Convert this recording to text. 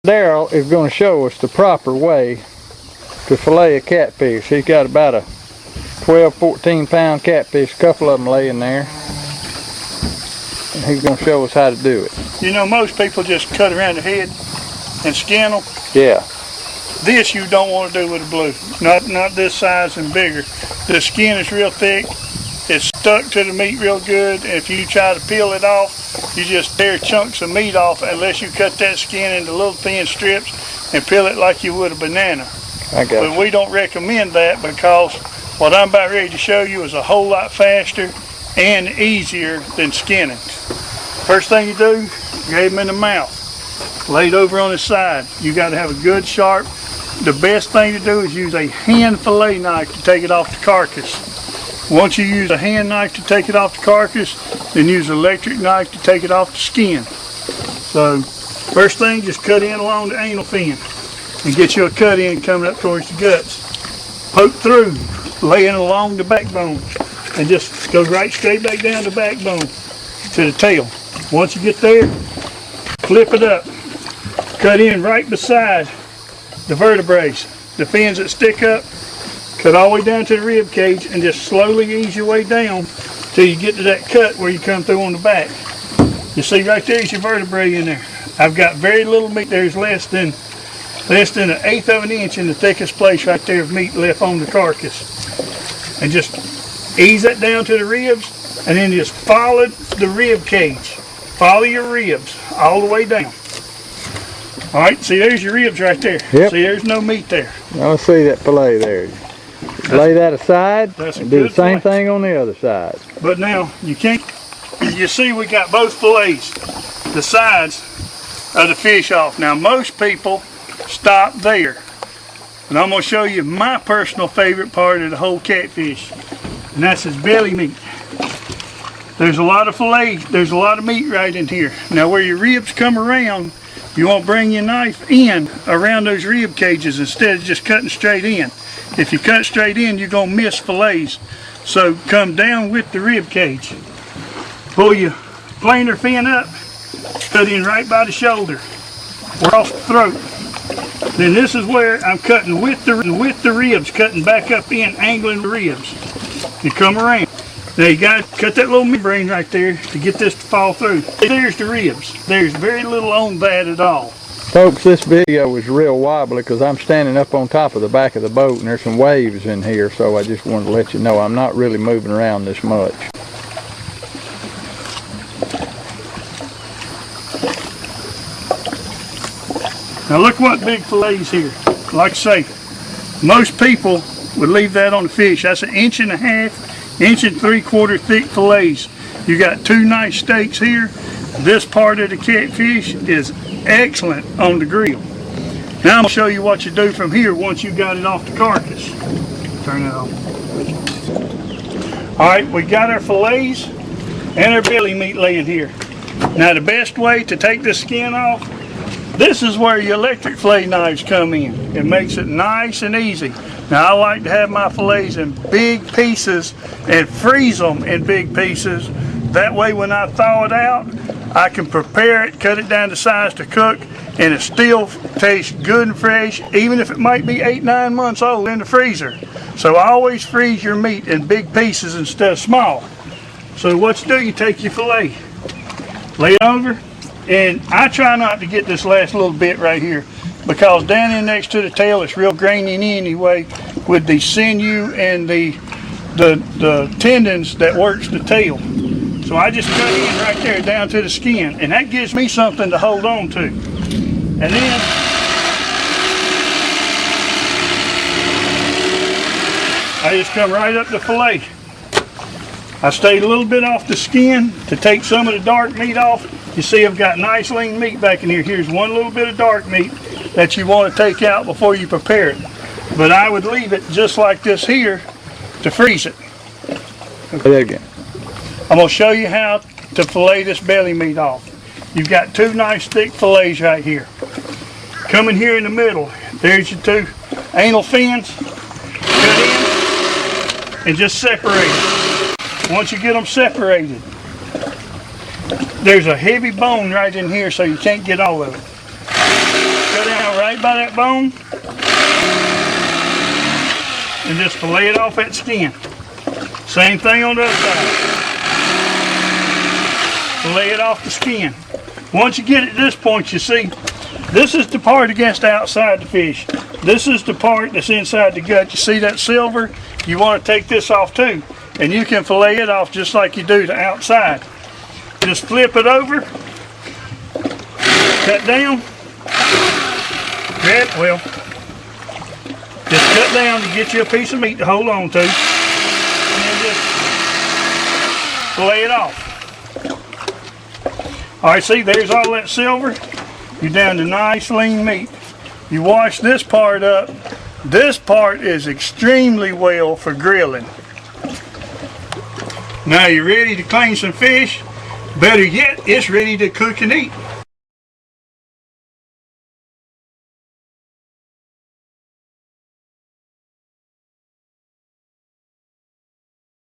Daryl is going to show us the proper way to fillet a catfish. He's got about a 12-14 pound catfish, a couple of them laying there. And he's going to show us how to do it. You know, most people just cut around the head and skin them. Yeah. This you don't want to do with a blue. Not this size and bigger. The skin is real thick. It's stuck to the meat real good. If you try to peel it off, you just tear chunks of meat off unless you cut that skin into little thin strips and peel it like you would a banana. But we don't recommend that because what I'm about ready to show you is a whole lot faster and easier than skinning. First thing you do, grab him in the mouth, lay it over on his side. You got to have a good sharp. The best thing to do is use a hand fillet knife to take it off the carcass. Once you use a hand knife to take it off the carcass, then use an electric knife to take it off the skin. So first thing, just cut in along the anal fin and get you a cut in coming up towards the guts. Poke through, lay in along the backbone, and just go right straight back down the backbone to the tail. Once you get there, flip it up, cut in right beside the vertebrae, the fins that stick up. Cut all the way down to the rib cage and just slowly ease your way down till you get to that cut where you come through on the back. You see right there's your vertebrae in there. I've got very little meat. There's less than 1/8 of an inch in the thickest place right there of meat left on the carcass. And just ease that down to the ribs and then just follow the rib cage. Follow your ribs all the way down. All right, see there's your ribs right there. Yep. See there's no meat there. I'll see that fillet there. Lay that aside and do the same thing on the other side. But now, you see we got both fillets, the sides of the fish off. Now most people stop there. And I'm going to show you my personal favorite part of the whole catfish. And that's his belly meat. There's a lot of fillet, there's a lot of meat right in here. Now where your ribs come around, you want to bring your knife in around those rib cages instead of just cutting straight in. If you cut straight in, you're going to miss fillets. So come down with the rib cage. Pull your planer fin up, cut in right by the shoulder, across the throat. Then this is where I'm cutting with the ribs, cutting back up in, angling the ribs. You come around. Now you got to cut that little membrane right there to get this to fall through. There's the ribs. There's very little on that at all. Folks, this video is real wobbly because I'm standing up on top of the back of the boat and there's some waves in here, so I just wanted to let you know I'm not really moving around this much. Now look what big fillets here. Like I say, most people would leave that on the fish. That's 1.5 inch, 1.75 inch thick fillets. You got two nice steaks here. This part of the catfish is excellent on the grill. Now I'm going to show you what you do from here once you got it off the carcass. Turn it on. Alright, we got our fillets and our belly meat laying here. Now the best way to take the skin off, this is where your electric fillet knives come in. It makes it nice and easy. Now I like to have my fillets in big pieces and freeze them in big pieces. That way when I thaw it out, I can prepare it, cut it down to size to cook, and it still tastes good and fresh, even if it might be 8-9 months old in the freezer. So always freeze your meat in big pieces instead of small. So what you do, you take your fillet, lay it over, and I try not to get this last little bit right here because down in next to the tail it's real grainy anyway with the sinew and the tendons that works the tail. So I just cut in right there down to the skin, and that gives me something to hold on to. And then I just come right up the fillet. I stayed a little bit off the skin to take some of the dark meat off. You see I've got nice lean meat back in here. Here's one little bit of dark meat that you want to take out before you prepare it. But I would leave it just like this here to freeze it. Okay. Again. I'm going to show you how to fillet this belly meat off. You've got two nice thick fillets right here. Coming here in the middle, there's your two anal fins. Cut in and just separate them. Once you get them separated, there's a heavy bone right in here so you can't get all of it. Cut right by that bone and just fillet it off that skin. Same thing on the other side. Fillet it off the skin. Once you get it to this point, you see, this is the part against outside the fish. This is the part that's inside the gut. You see that silver? You want to take this off too. And you can fillet it off just like you do the outside. Just flip it over, cut down, grab, well, just cut down to get you a piece of meat to hold on to, and then just fillet it off. All right, see, there's all that silver. You're down to nice lean meat. You wash this part up. This part is extremely well for grilling. Now you're ready to clean some fish. Better yet, it's ready to cook and eat.